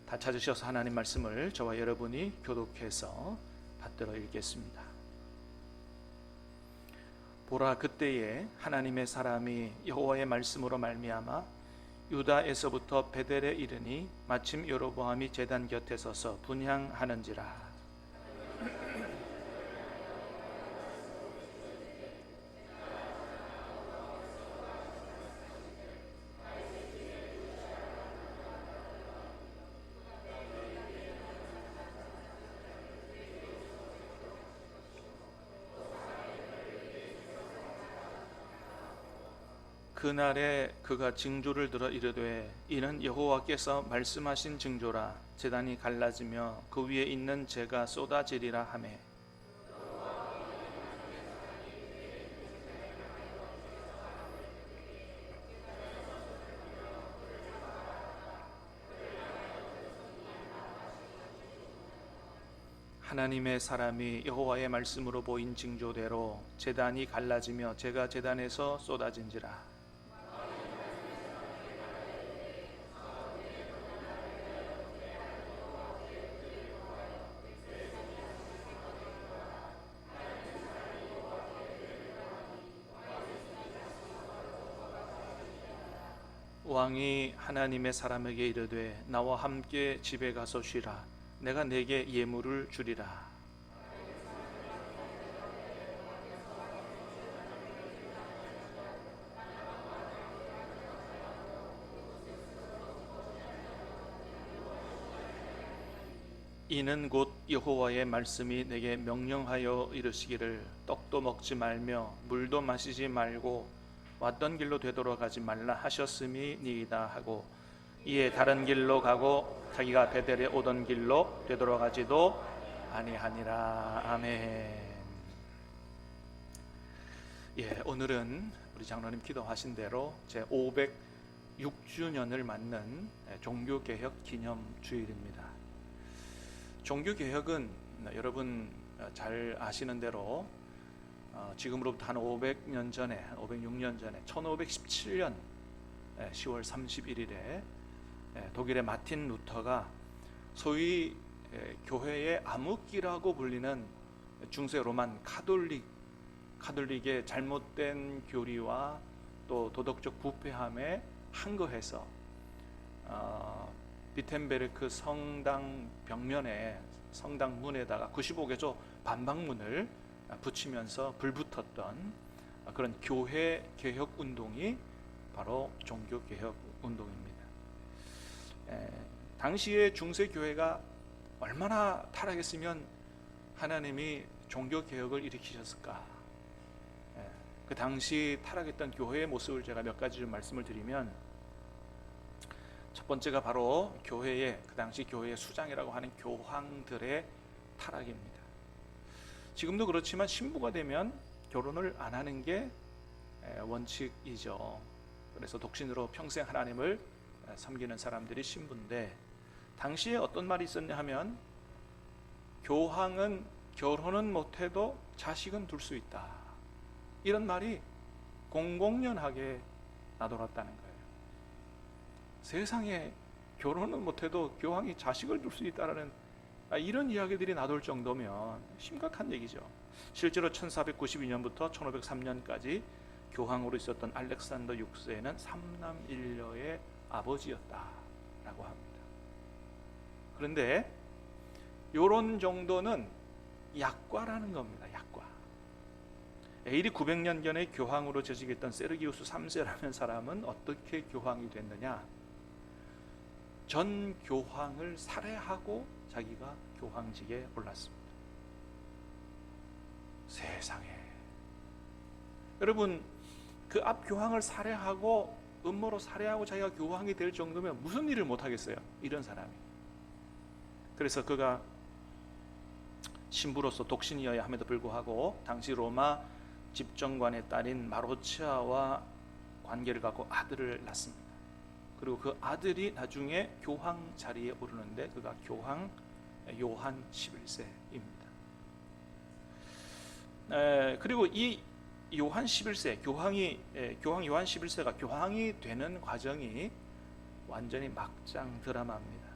다 찾으셔서 하나님 말씀을 저와 여러분이 교독해서 받들어 읽겠습니다. 보라, 그때에 하나님의 사람이 여호와의 말씀으로 말미암아 유다에서부터 베델에 이르니 마침 여로보암이 제단 곁에 서서 분향하는지라. 그날에 그가 징조를 들어 이르되 이는 여호와께서 말씀하신 징조라. 제단이 갈라지며 그 위에 있는 재가 쏟아지리라 하매 하나님의 사람이 여호와의 말씀으로 보인 징조대로 제단이 갈라지며 재가 제단에서 쏟아진지라. 왕이 하나님의 사람에게 이르되 나와 함께 집에 가서 쉬라. 내가 네게 예물을 주리라. 이는 곧 여호와의 말씀이 내게 명령하여 이르시기를 떡도 먹지 말며 물도 마시지 말고 왔던 길로 되돌아가지 말라 하셨음이니이다 하고 이에 다른 길로 가고 자기가 베델에 오던 길로 되돌아가지도 아니하니라. 아멘. 오늘은 우리 장로님 기도하신 대로 제 506주년을 맞는 종교개혁 기념주일입니다. 종교개혁은 여러분 잘 아시는 대로 지금으로부터 한 500년 전에, 506년 전에 1517년 10월 31일에 독일의 마틴 루터가 소위 교회의 암흑기라고 불리는 중세 로만 카톨릭의 잘못된 교리와 또 도덕적 부패함에 항거해서 비텐베르크 성당 벽면에, 성당 문에다가 95개조 반박문을 붙이면서 불붙었던 그런 교회 개혁 운동이 바로 종교 개혁 운동입니다. 당시에 중세 교회가 얼마나 타락했으면 하나님이 종교 개혁을 일으키셨을까? 그 당시 타락했던 교회의 모습을 제가 몇 가지 좀 말씀을 드리면, 첫 번째가 바로 교회의, 그 당시 교회의 수장이라고 하는 교황들의 타락입니다. 지금도 그렇지만 신부가 되면 결혼을 안 하는 게 원칙이죠. 그래서 독신으로 평생 하나님을 섬기는 사람들이 신부인데, 당시에 어떤 말이 있었냐 하면 교황은 결혼은 못해도 자식은 둘 수 있다, 이런 말이 공공연하게 나돌았다는 거예요. 세상에 결혼은 못해도 교황이 자식을 둘 수 있다라는 이런 이야기들이 나돌 정도면 심각한 얘기죠. 실제로 1492년부터 1503년까지 교황으로 있었던 알렉산더 6세는 3남 1녀의 아버지였다라고 합니다. 그런데 이런 정도는 약과라는 겁니다. 약과. AD 900년경에 교황으로 재직했던 세르기우스 3세라는 사람은 어떻게 교황이 됐느냐? 전 교황을 살해하고 자기가 교황직에 올랐습니다. 세상에, 여러분, 그 앞 교황을 살해하고, 음모로 살해하고 자기가 교황이 될 정도면 무슨 일을 못하겠어요, 이런 사람이. 그래서 그가 신부로서 독신이어야 함에도 불구하고 당시 로마 집정관의 딸인 마로치아와 관계를 갖고 아들을 낳습니다. 그리고 그 아들이 나중에 교황 자리에 오르는데 그가 교황 요한 11세입니다. 그리고 이 요한 11세, 교황 요한 11세가 교황이 되는 과정이 완전히 막장 드라마입니다.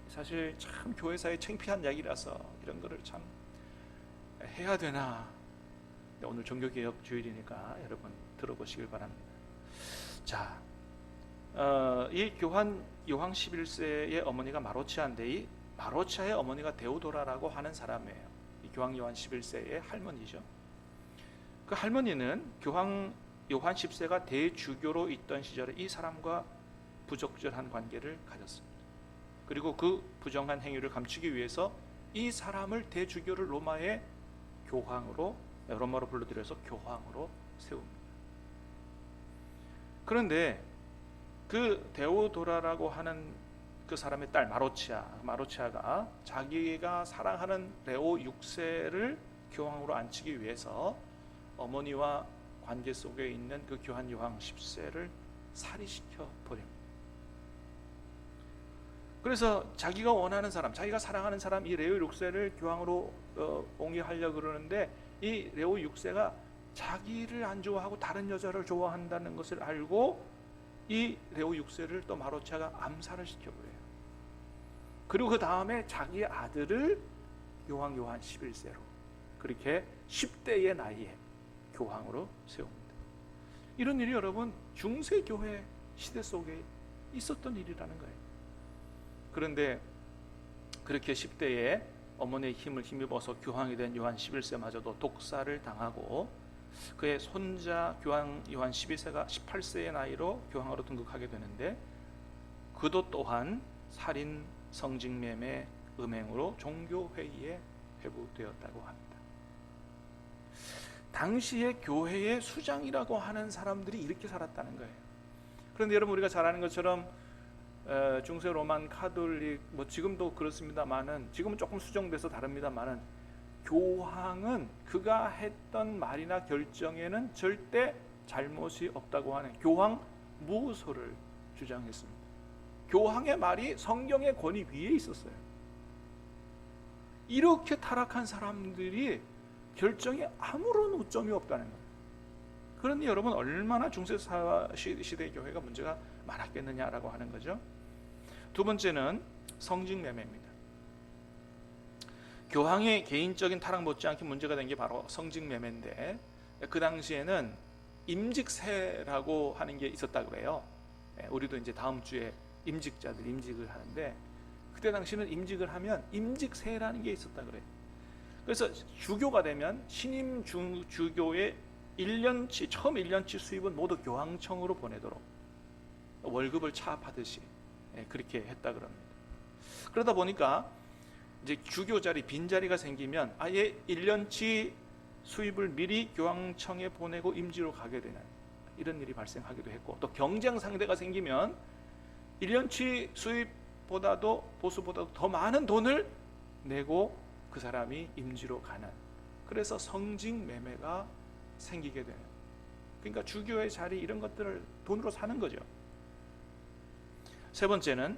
사실 참 교회사에 창피한 이야기라서 이런 거를 참 해야 되나. 오늘 종교개혁 주일이니까 여러분 들어보시길 바랍니다. 자, 이 요한 11세의 어머니가 마로치아인데, 이 마로치아의 어머니가 데오도라라고 하는 사람이에요. 이 교황 요한 11세의 할머니죠. 그 할머니는 교황 요한 10세가 대주교로 있던 시절에 이 사람과 부적절한 관계를 가졌습니다. 그리고 그 부정한 행위를 감추기 위해서 이 사람을 대주교를 로마의 교황으로, 로마로 불러들여서 교황으로 세웁니다. 그런데 그 데오도라라고 하는 그 사람의 딸 마로치아가 자기가 사랑하는 레오 6세를 교황으로 앉히기 위해서 어머니와 관계 속에 있는 그 교황 요한 10세를 살해시켜 버립니다. 그래서 자기가 원하는 사람, 자기가 사랑하는 사람 이 레오 6세를 교황으로 옹이하려고 그러는데, 이 레오 6세가 자기를 안 좋아하고 다른 여자를 좋아한다는 것을 알고 이 레오 6세를 또 마로치아가 암살을 시켜버려요. 그리고 그 다음에 자기의 아들을 요한 11세로, 그렇게 10대의 나이에 교황으로 세웁니다. 이런 일이 여러분 중세교회 시대 속에 있었던 일이라는 거예요. 그런데 그렇게 10대에 어머니의 힘을 힘입어서 교황이 된 요한 11세마저도 독사를 당하고, 그의 손자 교황 요한 12세가 18세의 나이로 교황으로 등극하게 되는데, 그도 또한 살인, 성직매매, 음행으로 종교회의에 회부되었다고 합니다. 당시의 교회의 수장이라고 하는 사람들이 이렇게 살았다는 거예요. 그런데 여러분, 우리가 잘 아는 것처럼 중세 로만 카톨릭, 뭐 지금도 그렇습니다만은, 지금은 조금 수정돼서 다릅니다만은, 교황은 그가 했던 말이나 결정에는 절대 잘못이 없다고 하는 교황 무소를 주장했습니다. 교황의 말이 성경의 권위 위에 있었어요. 이렇게 타락한 사람들이 결정에 아무런 오점이 없다는 거예요. 그러니 여러분, 얼마나 중세 시대 교회가 문제가 많았겠느냐라고 하는 거죠. 두 번째는 성직매매입니다. 교황의 개인적인 타락 못지않게 문제가 된 게 바로 성직매매인데, 그 당시에는 임직세라고 하는 게 있었다고 그래요. 우리도 이제 다음 주에 임직자들 임직을 하는데, 그때 당시는 임직을 하면 임직세라는 게 있었다 그래요. 그래서 주교가 되면 신임 주교의 1년치, 처음 1년치 수입은 모두 교황청으로 보내도록 월급을 차압하듯이 그렇게 했다 그럽니다. 그러다 보니까 이제 주교 자리, 빈자리가 생기면 아예 1년치 수입을 미리 교황청에 보내고 임지로 가게 되는 이런 일이 발생하기도 했고, 또 경쟁 상대가 생기면 1년치 수입보다도 보수보다도 더 많은 돈을 내고 그 사람이 임지로 가는, 그래서 성직매매가 생기게 되는, 그러니까 주교의 자리 이런 것들을 돈으로 사는 거죠. 세 번째는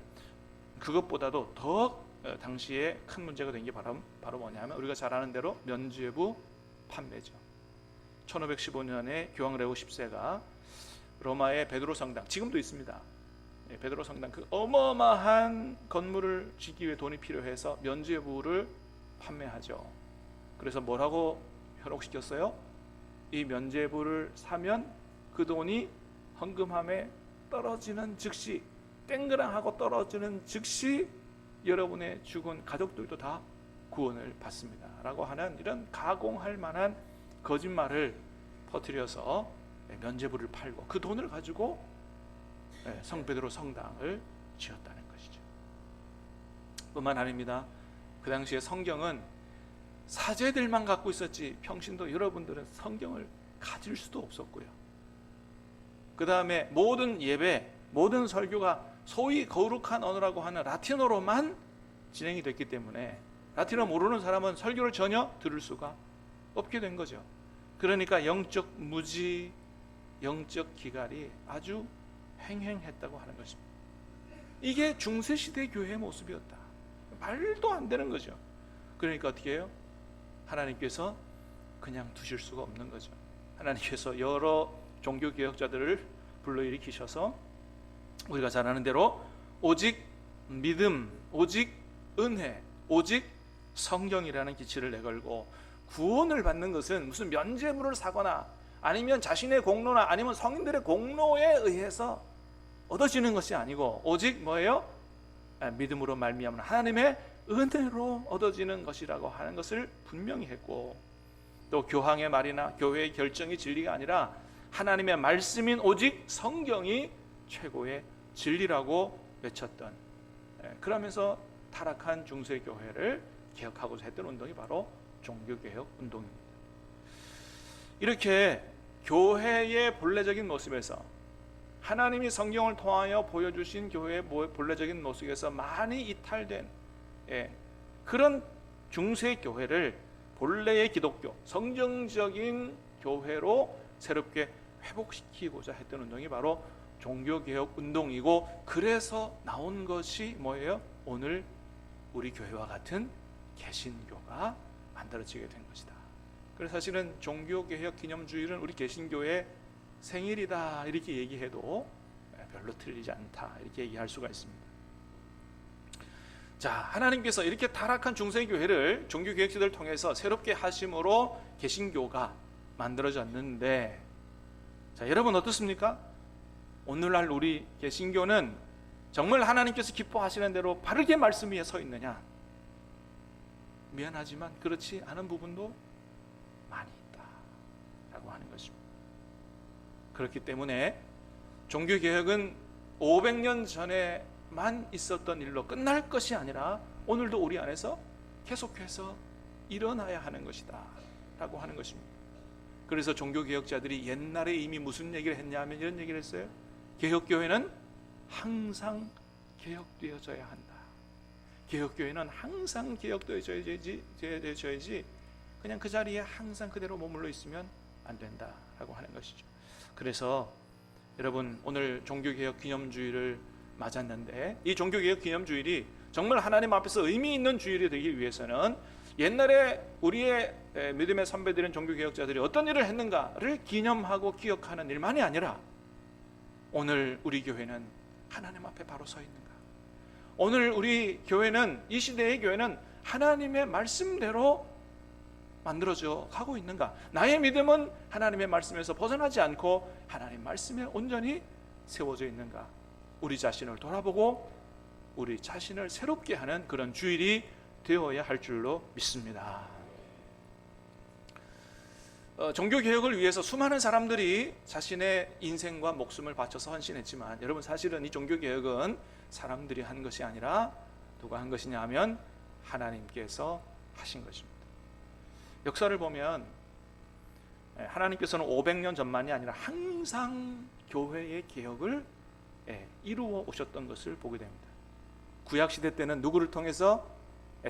그것보다도 더 당시에 큰 문제가 된 게 바로 뭐냐면, 우리가 잘 아는 대로 면죄부 판매죠. 1515년에 교황 레오 10세가 로마의 베드로 성당, 지금도 있습니다. 베드로 성당, 그 어마어마한 건물을 짓기 위해 돈이 필요해서 면죄부를 판매하죠. 그래서 뭐라고 현혹시켰어요? 이 면죄부를 사면 그 돈이 헌금함에 떨어지는 즉시, 땡그랑하고 떨어지는 즉시 여러분의 죽은 가족들도 다 구원을 받습니다 라고 하는 이런 가공할 만한 거짓말을 퍼뜨려서 면죄부를 팔고 그 돈을 가지고 성베드로 성당을 지었다는 것이죠. 뿐만 아닙니다. 그 당시에 성경은 사제들만 갖고 있었지 평신도 여러분들은 성경을 가질 수도 없었고요. 그 다음에 모든 예배, 모든 설교가 소위 거룩한 언어라고 하는 라틴어로만 진행이 됐기 때문에 라틴어 모르는 사람은 설교를 전혀 들을 수가 없게 된 거죠. 그러니까 영적 무지, 영적 기갈이 아주 횡행했다고 하는 것입니다. 이게 중세시대 교회의 모습이었다. 말도 안 되는 거죠. 그러니까 어떻게 해요? 하나님께서 그냥 두실 수가 없는 거죠. 하나님께서 여러 종교개혁자들을 불러일으키셔서 우리가 잘 아는 대로 오직 믿음, 오직 은혜, 오직 성경이라는 기치를 내걸고, 구원을 받는 것은 무슨 면죄부를 사거나 아니면 자신의 공로나 아니면 성인들의 공로에 의해서 얻어지는 것이 아니고, 오직 뭐예요? 믿음으로 말미암은 하나님의 은혜로 얻어지는 것이라고 하는 것을 분명히 했고, 또 교황의 말이나 교회의 결정이 진리가 아니라 하나님의 말씀인 오직 성경이 최고의 진리라고 외쳤던, 그러면서 타락한 중세교회를 개혁하고자 했던 운동이 바로 종교개혁 운동입니다. 이렇게 교회의 본래적인 모습에서, 하나님이 성경을 통하여 보여주신 교회의 본래적인 모습에서 많이 이탈된 그런 중세교회를 본래의 기독교, 성경적인 교회로 새롭게 회복시키고자 했던 운동이 바로 종교개혁 운동이고, 그래서 나온 것이 뭐예요? 오늘 우리 교회와 같은 개신교가 만들어지게 된 것이다. 그래서 사실은 종교개혁 기념주일은 우리 개신교의 생일이다 이렇게 얘기해도 별로 틀리지 않다 이렇게 얘기할 수가 있습니다. 자, 하나님께서 이렇게 타락한 중세교회를 종교개혁자들을 통해서 새롭게 하심으로 개신교가 만들어졌는데, 자, 여러분 어떻습니까? 오늘날 우리 개신교는 정말 하나님께서 기뻐하시는 대로 바르게 말씀 위에 서 있느냐? 미안하지만 그렇지 않은 부분도 많이 있다라고 하는 것입니다. 그렇기 때문에 종교개혁은 500년 전에만 있었던 일로 끝날 것이 아니라 오늘도 우리 안에서 계속해서 일어나야 하는 것이다 라고 하는 것입니다. 그래서 종교개혁자들이 옛날에 이미 무슨 얘기를 했냐면 이런 얘기를 했어요. 개혁교회는 항상 개혁되어져야 한다. 개혁교회는 항상 개혁되어져야지 그냥 그 자리에 항상 그대로 머물러 있으면 안 된다라고 하는 것이죠. 그래서 여러분, 오늘 종교개혁 기념주일을 맞았는데, 이 종교개혁 기념주일이 정말 하나님 앞에서 의미 있는 주일이 되기 위해서는 옛날에 우리의 믿음의 선배들인 종교개혁자들이 어떤 일을 했는가를 기념하고 기억하는 일만이 아니라, 오늘 우리 교회는 하나님 앞에 바로 서 있는가, 오늘 우리 교회는, 이 시대의 교회는 하나님의 말씀대로 만들어져 가고 있는가, 나의 믿음은 하나님의 말씀에서 벗어나지 않고 하나님 말씀에 온전히 세워져 있는가, 우리 자신을 돌아보고 우리 자신을 새롭게 하는 그런 주일이 되어야 할 줄로 믿습니다. 종교개혁을 위해서 수많은 사람들이 자신의 인생과 목숨을 바쳐서 헌신했지만, 여러분 사실은 이 종교개혁은 사람들이 한 것이 아니라 누가 한 것이냐 하면 하나님께서 하신 것입니다. 역사를 보면 하나님께서는 500년 전만이 아니라 항상 교회의 개혁을 이루어 오셨던 것을 보게 됩니다. 구약시대 때는 누구를 통해서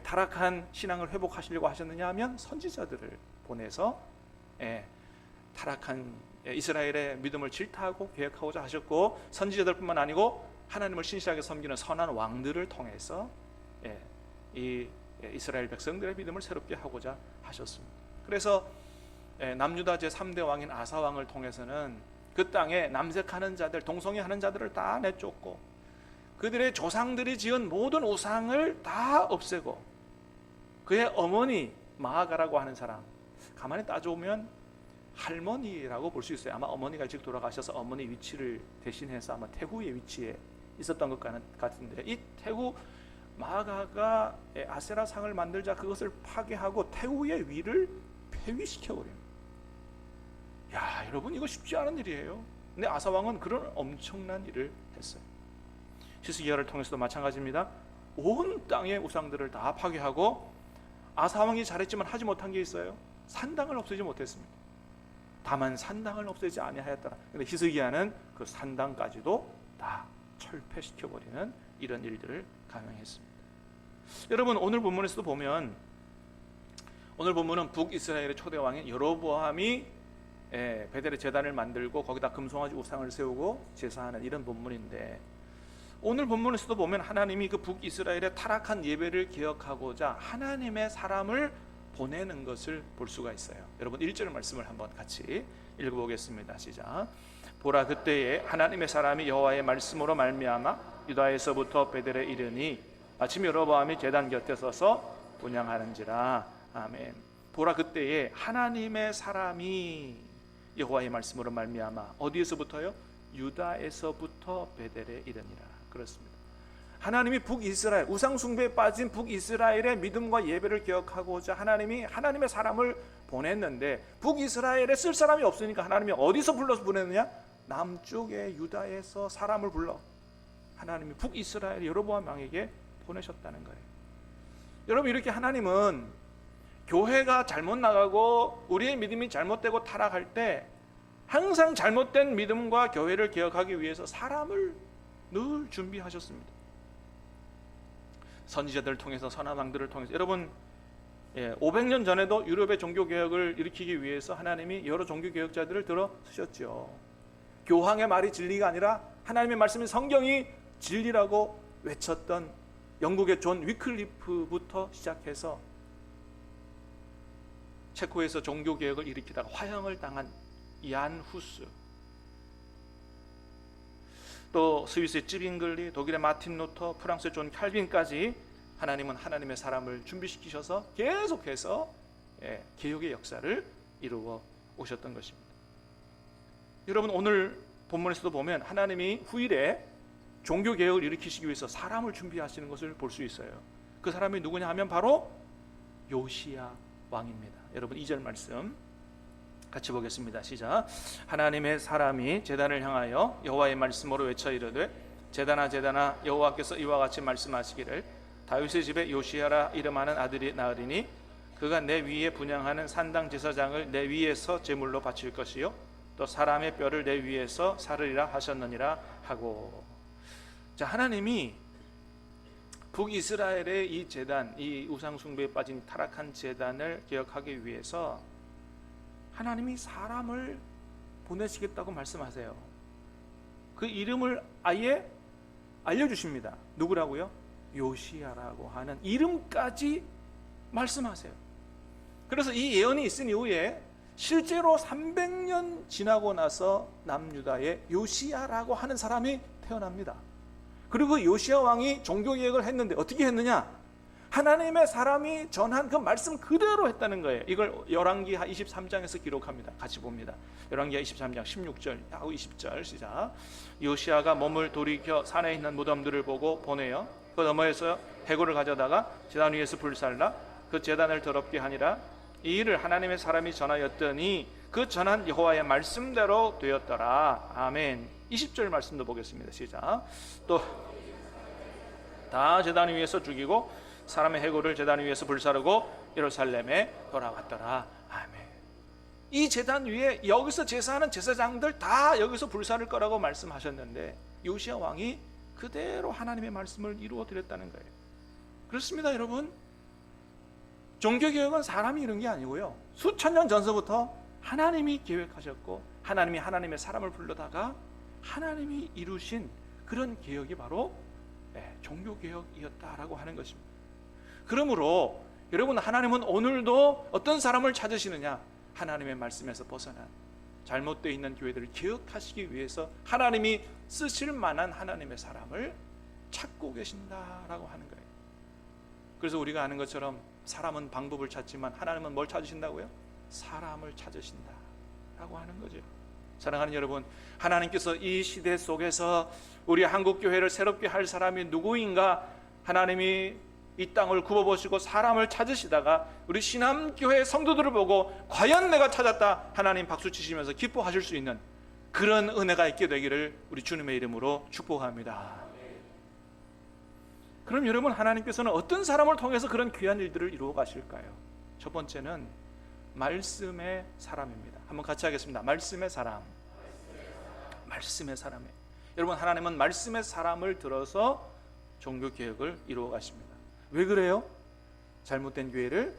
타락한 신앙을 회복하시려고 하셨느냐 하면 선지자들을 보내서 타락한 이스라엘의 믿음을 질타하고 개혁하고자 하셨고, 선지자들뿐만 아니고 하나님을 신실하게 섬기는 선한 왕들을 통해서 이 이스라엘 백성들의 믿음을 새롭게 하고자 하셨습니다. 그래서 남유다 제3대 왕인 아사 왕을 통해서는 그 땅에 남색하는 자들, 동성애하는 자들을 다 내쫓고, 그들의 조상들이 지은 모든 우상을 다 없애고, 그의 어머니 마아가라고 하는 사람, 가만히 따져보면 할머니라고 볼 수 있어요. 아마 어머니가 일찍 돌아가셔서 어머니 위치를 대신해서 아마 태후의 위치에 있었던 것 같은데, 이 태후 마아가가 아세라 상을 만들자 그것을 파괴하고 태후의 위를 폐위시켜버립니다. 야, 여러분 이거 쉽지 않은 일이에요. 근데 아사 왕은 그런 엄청난 일을 했어요. 히스기야를 통해서도 마찬가지입니다. 온 땅의 우상들을 다 파괴하고, 아사 왕이 잘했지만 하지 못한 게 있어요. 산당을 없애지 못했습니다. 다만 산당을 없애지 아니하였더라. 근데 히스기야는 그 산당까지도 다 철폐시켜버리는 이런 일들을 감행했습니다. 여러분, 오늘 본문에서도 보면, 오늘 본문은 북이스라엘의 초대 왕인 여로보암이 베델에 제단을 만들고 거기다 금송아지 우상을 세우고 제사하는 이런 본문인데, 오늘 본문에서도 보면 하나님이 그 북이스라엘의 타락한 예배를 기억하고자 하나님의 사람을 보내는 것을 볼 수가 있어요. 여러분 1절 말씀을 한번 같이 읽어보겠습니다. 시작. 보라, 그때에 하나님의 사람이 여호와의 말씀으로 말미암아 유다에서부터 베델에 이르니 마침 여로보암이 제단 곁에 서서 분향하는지라. 아멘. 보라, 그때에 하나님의 사람이 여호와의 말씀으로 말미암아 어디에서부터요? 유다에서부터 베델에 이르니라. 그렇습니다. 하나님이 북이스라엘, 우상 숭배에 빠진 북이스라엘의 믿음과 예배를 기억하고자 하나님이 하나님의 사람을 보냈는데, 북이스라엘에 쓸 사람이 없으니까 하나님이 어디서 불러서 보냈느냐? 남쪽의 유다에서 사람을 불러 하나님이 북이스라엘 여로보암 왕에게 보내셨다는 거예요. 여러분, 이렇게 하나님은 교회가 잘못 나가고 우리의 믿음이 잘못되고 타락할 때 항상 잘못된 믿음과 교회를 개혁하기 위해서 사람을 늘 준비하셨습니다. 선지자들을 통해서, 선한 왕들을 통해서. 여러분, 500년 전에도 유럽의 종교개혁을 일으키기 위해서 하나님이 여러 종교개혁자들을 들어 쓰셨죠. 교황의 말이 진리가 아니라 하나님의 말씀인 성경이 진리라고 외쳤던 영국의 존 위클리프부터 시작해서 체코에서 종교개혁을 일으키다가 화형을 당한 얀 후스, 또 스위스의 찌빙글리, 독일의 마틴 루터, 프랑스의 존 칼빈까지 하나님은 하나님의 사람을 준비시키셔서 계속해서 개혁의 역사를 이루어 오셨던 것입니다. 여러분, 오늘 본문에서도 보면 하나님이 후일에 종교개혁을 일으키시기 위해서 사람을 준비하시는 것을 볼 수 있어요. 그 사람이 누구냐 하면 바로 요시야 왕입니다. 여러분, 2절 말씀 같이 보겠습니다. 시작. 하나님의 사람이 제단을 향하여 여호와의 말씀으로 외쳐 이르되, 제단아 제단아, 여호와께서 이와 같이 말씀하시기를, 다윗의 집에 요시야라 이름하는 아들이 나으리니 그가 내 위에 분향하는 산당 제사장을 내 위에서 제물로 바칠 것이요 또 사람의 뼈를 내 위에서 사르리라 하셨느니라 하고. 자, 하나님이 북이스라엘의 이 제단, 이 우상 숭배에 빠진 타락한 제단을 개혁하기 위해서 하나님이 사람을 보내시겠다고 말씀하세요. 그 이름을 아예 알려주십니다. 누구라고요? 요시야라고 하는 이름까지 말씀하세요. 그래서 이 예언이 있은 이후에 실제로 300년 지나고 나서 남유다에 요시야라고 하는 사람이 태어납니다. 그리고 요시야 왕이 종교개혁을 했는데 어떻게 했느냐? 하나님의 사람이 전한 그 말씀 그대로 했다는 거예요. 이걸 열왕기하 23장에서 기록합니다. 같이 봅니다. 열왕기하 23장 16절하고 20절 시작. 요시야가 몸을 돌이켜 산에 있는 무덤들을 보고 보내어 그 너머에서 해골을 가져다가 제단 위에서 불살라 그 제단을 더럽게 하니라. 이 일을 하나님의 사람이 전하였더니 그 전한 여호와의 말씀대로 되었더라. 아멘. 20절 말씀도 보겠습니다. 시작. 또 다 제단 위에서 죽이고 사람의 해골을 제단 위에서 불사르고 예루살렘에 돌아왔더라. 아멘. 이 제단 위에 여기서 제사하는 제사장들 다 여기서 불사를 거라고 말씀하셨는데 요시야 왕이 그대로 하나님의 말씀을 이루어 드렸다는 거예요. 그렇습니다, 여러분. 종교개혁은 사람이 이룬 게 아니고요, 수천 년 전서부터 하나님이 계획하셨고 하나님이 하나님의 사람을 불러다가 하나님이 이루신 그런 개혁이 바로 종교개혁이었다라고 하는 것입니다. 그러므로 여러분, 하나님은 오늘도 어떤 사람을 찾으시느냐? 하나님의 말씀에서 벗어난 잘못되어 있는 교회들을 개혁하시기 위해서 하나님이 쓰실 만한 하나님의 사람을 찾고 계신다라고 하는 거예요. 그래서 우리가 아는 것처럼 사람은 방법을 찾지만 하나님은 뭘 찾으신다고요? 사람을 찾으신다라고 하는 거죠. 사랑하는 여러분, 하나님께서 이 시대 속에서 우리 한국교회를 새롭게 할 사람이 누구인가 하나님이 이 땅을 굽어보시고 사람을 찾으시다가 우리 신암교회 성도들을 보고 과연 내가 찾았다 하나님 박수 치시면서 기뻐하실 수 있는 그런 은혜가 있게 되기를 우리 주님의 이름으로 축복합니다. 그럼 여러분, 하나님께서는 어떤 사람을 통해서 그런 귀한 일들을 이루어 가실까요? 첫 번째는 말씀의 사람입니다. 한번 같이 하겠습니다. 말씀의 사람. 말씀의 사람이에요. 여러분, 하나님은 말씀의 사람을 들어서 종교개혁을 이루어 가십니다. 왜 그래요? 잘못된 교회를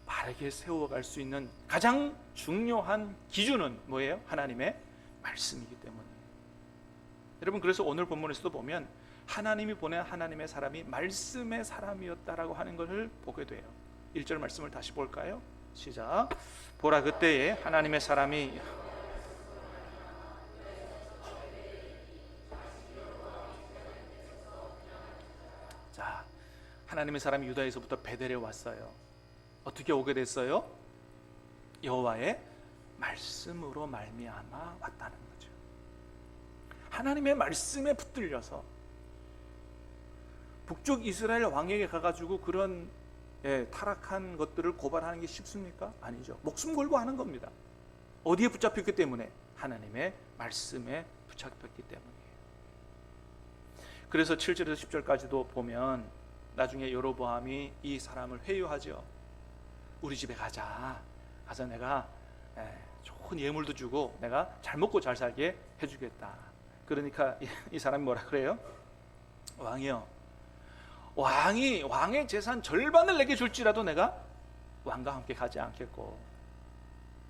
바르게 세워갈 수 있는 가장 중요한 기준은 뭐예요? 하나님의 말씀이기 때문이에요. 여러분, 그래서 오늘 본문에서도 보면 하나님이 보낸 하나님의 사람이 말씀의 사람이었다라고 하는 것을 보게 돼요. 1절 말씀을 다시 볼까요? 시작. 보라, 그때에 하나님의 사람이 자, 하나님의 사람이 유다에서부터 베델에 왔어요. 어떻게 오게 됐어요? 여호와의 말씀으로 말미암아 왔다는 거죠. 하나님의 말씀에 붙들려서 북쪽 이스라엘 왕에게 가가지고 그런 타락한 것들을 고발하는 게 쉽습니까? 아니죠. 목숨 걸고 하는 겁니다. 어디에 붙잡혔기 때문에? 하나님의 말씀에 붙잡혔기 때문이에요. 그래서 7절에서 10절까지도 보면 나중에 여로보암이 이 사람을 회유하죠. 우리 집에 가자. 가서 내가 좋은 예물도 주고 내가 잘 먹고 잘 살게 해주겠다. 그러니까 이 사람이 뭐라 그래요? 왕이요, 왕의 재산 절반을 내게 줄지라도 내가 왕과 함께 가지 않겠고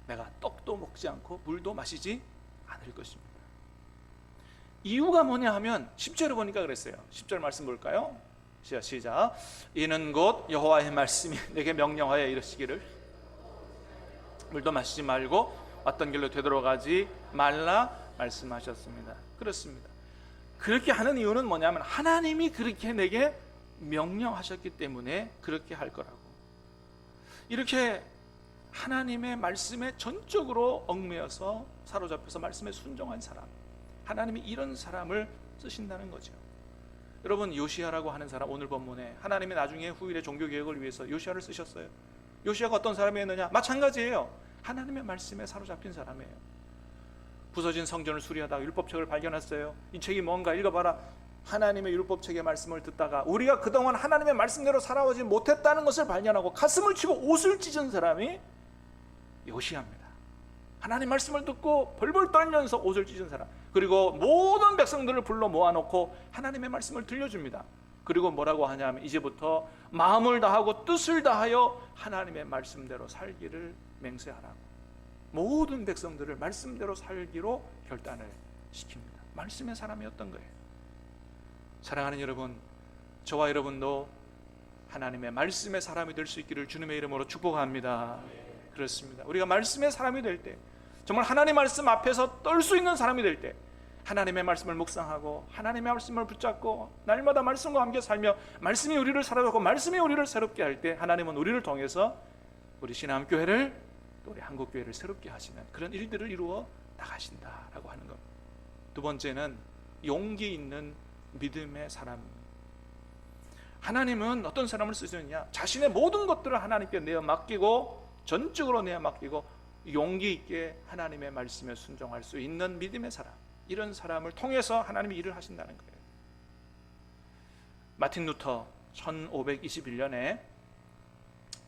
내가 떡도 먹지 않고 물도 마시지 않을 것입니다. 이유가 뭐냐 하면 10절에 보니까 그랬어요. 10절 말씀 볼까요? 시작. 이는 곧 여호와의 말씀이 내게 명령하여 이르시기를 물도 마시지 말고 어떤 길로 되돌아가지 말라 말씀하셨습니다. 그렇습니다. 그렇게 하는 이유는 뭐냐면 하나님이 그렇게 내게 명령하셨기 때문에 그렇게 할 거라고. 이렇게 하나님의 말씀에 전적으로 얽매여서 사로잡혀서 말씀에 순종한 사람, 하나님이 이런 사람을 쓰신다는 거죠. 여러분, 요시야라고 하는 사람, 오늘 본문에 하나님이 나중에 후일의 종교개혁을 위해서 요시야를 쓰셨어요. 요시야가 어떤 사람이었느냐? 마찬가지예요. 하나님의 말씀에 사로잡힌 사람이에요. 부서진 성전을 수리하다가 율법책을 발견했어요. 이 책이 뭔가 읽어봐라. 하나님의 율법책의 말씀을 듣다가 우리가 그동안 하나님의 말씀대로 살아오지 못했다는 것을 발견하고 가슴을 치고 옷을 찢은 사람이 요시야입니다. 하나님 말씀을 듣고 벌벌 떨면서 옷을 찢은 사람, 그리고 모든 백성들을 불러 모아놓고 하나님의 말씀을 들려줍니다. 그리고 뭐라고 하냐면 이제부터 마음을 다하고 뜻을 다하여 하나님의 말씀대로 살기를 맹세하라고. 모든 백성들을 말씀대로 살기로 결단을 시킵니다. 말씀의 사람이었던 거예요. 사랑하는 여러분, 저와 여러분도 하나님의 말씀의 사람이 될 수 있기를 주님의 이름으로 축복합니다. 그렇습니다. 우리가 말씀의 사람이 될 때, 정말 하나님의 말씀 앞에서 떨 수 있는 사람이 될 때, 하나님의 말씀을 묵상하고 하나님의 말씀을 붙잡고 날마다 말씀과 함께 살며 말씀이 우리를 사로잡고 말씀이 우리를 새롭게 할 때 하나님은 우리를 통해서 우리 신앙교회를, 또 우리 한국교회를 새롭게 하시는 그런 일들을 이루어 나가신다라고 하는 것. 두 번째는 용기 있는 믿음의 사람. 하나님은 어떤 사람을 쓰시느냐? 자신의 모든 것들을 하나님께 내어 맡기고, 전적으로 내어 맡기고 용기 있게 하나님의 말씀에 순종할 수 있는 믿음의 사람, 이런 사람을 통해서 하나님이 일을 하신다는 거예요. 마틴 루터 1521년에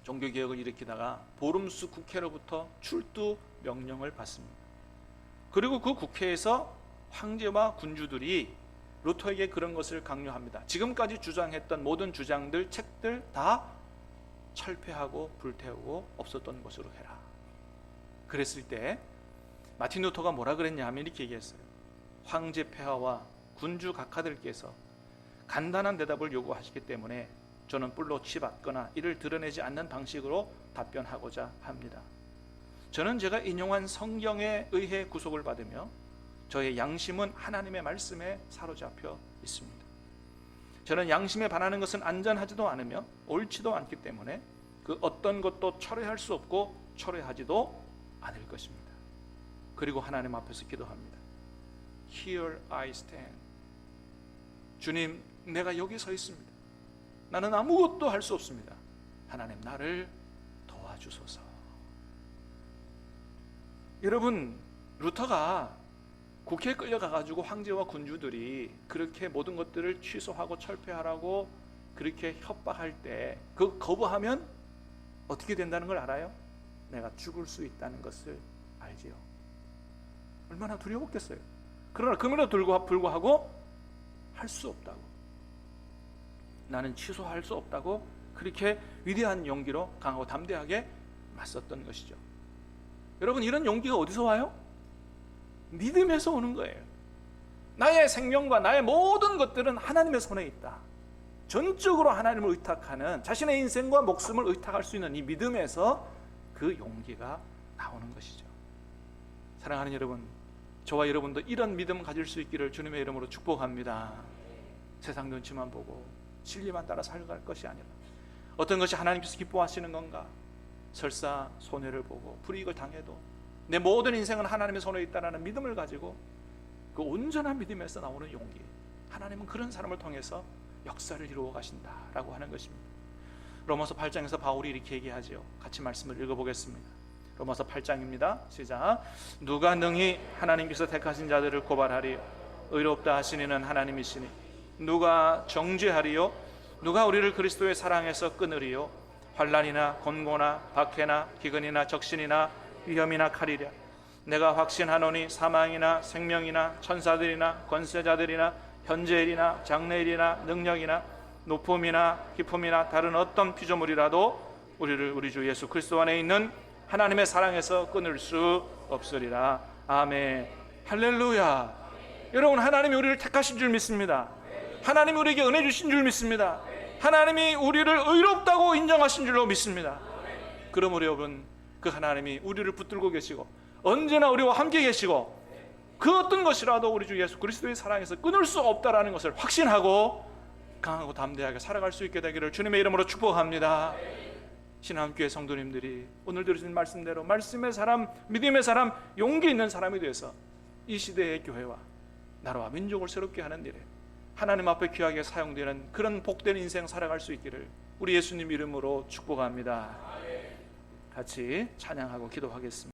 종교개혁을 일으키다가 보름스 국회로부터 출두 명령을 받습니다. 그리고 그 국회에서 황제와 군주들이 루터에게 그런 것을 강요합니다. 지금까지 주장했던 모든 주장들, 책들 다 철폐하고 불태우고 없었던 것으로 해라. 그랬을 때 마틴 루터가 뭐라 그랬냐 하면 이렇게 얘기했어요. 황제 폐하와 군주 각하들께서 간단한 대답을 요구하시기 때문에 저는 뿔로 치받거나 이를 드러내지 않는 방식으로 답변하고자 합니다. 저는 제가 인용한 성경에 의해 구속을 받으며 저의 양심은 하나님의 말씀에 사로잡혀 있습니다. 저는 양심에 반하는 것은 안전하지도 않으며 옳지도 않기 때문에 그 어떤 것도 철회할 수 없고 철회하지도 않을 것입니다. 그리고 하나님 앞에서 기도합니다. Here I stand. 주님, 내가 여기 서 있습니다. 나는 아무것도 할 수 없습니다. 하나님, 나를 도와주소서. 여러분, 루터가 국회에 끌려가가지고 황제와 군주들이 그렇게 모든 것들을 취소하고 철폐하라고 그렇게 협박할 때 그 거부하면 어떻게 된다는 걸 알아요? 내가 죽을 수 있다는 것을 알지요. 얼마나 두려웠겠어요. 그러나 그럼에도 불구하고 할 수 없다고, 나는 취소할 수 없다고 그렇게 위대한 용기로 강하고 담대하게 맞섰던 것이죠. 여러분, 이런 용기가 어디서 와요? 믿음에서 오는 거예요. 나의 생명과 나의 모든 것들은 하나님의 손에 있다. 전적으로 하나님을 의탁하는, 자신의 인생과 목숨을 의탁할 수 있는 이 믿음에서 그 용기가 나오는 것이죠. 사랑하는 여러분, 저와 여러분도 이런 믿음 가질 수 있기를 주님의 이름으로 축복합니다. 세상 눈치만 보고 진리만 따라 살아갈 것이 아니라 어떤 것이 하나님께서 기뻐하시는 건가? 설사 손해를 보고 불이익을 당해도 내 모든 인생은 하나님의 손에 있다는 믿음을 가지고 그 온전한 믿음에서 나오는 용기, 하나님은 그런 사람을 통해서 역사를 이루어 가신다라고 하는 것입니다. 로마서 8장에서 바울이 이렇게 얘기하죠. 같이 말씀을 읽어보겠습니다. 로마서 8장입니다. 시작. 누가 능히 하나님께서 택하신 자들을 고발하리요? 의롭다 하시니는 하나님이시니 누가 정죄하리요? 누가 우리를 그리스도의 사랑에서 끊으리요? 환난이나 곤고나 박해나 기근이나 적신이나 위험이나 칼이랴. 내가 확신하노니 사망이나 생명이나 천사들이나 권세자들이나 현재일이나 장래일이나 능력이나 높음이나 깊음이나 다른 어떤 피조물이라도 우리를 우리 주 예수 그리스도 안에 있는 하나님의 사랑에서 끊을 수 없으리라. 아멘. 할렐루야. 여러분, 하나님이 우리를 택하신 줄 믿습니다. 하나님이 우리에게 은혜 주신 줄 믿습니다. 하나님이 우리를 의롭다고 인정하신 줄로 믿습니다. 그러므로 여러분, 그 하나님이 우리를 붙들고 계시고 언제나 우리와 함께 계시고 그 어떤 것이라도 우리 주 예수 그리스도의 사랑에서 끊을 수 없다라는 것을 확신하고 강하고 담대하게 살아갈 수 있게 되기를 주님의 이름으로 축복합니다. 신한교회 성도님들이 오늘 들으신 말씀대로 말씀의 사람, 믿음의 사람, 용기 있는 사람이 되어서 이 시대의 교회와 나라와 민족을 새롭게 하는 일에 하나님 앞에 귀하게 사용되는 그런 복된 인생 살아갈 수 있기를 우리 예수님 이름으로 축복합니다. 같이 찬양하고 기도하겠습니다.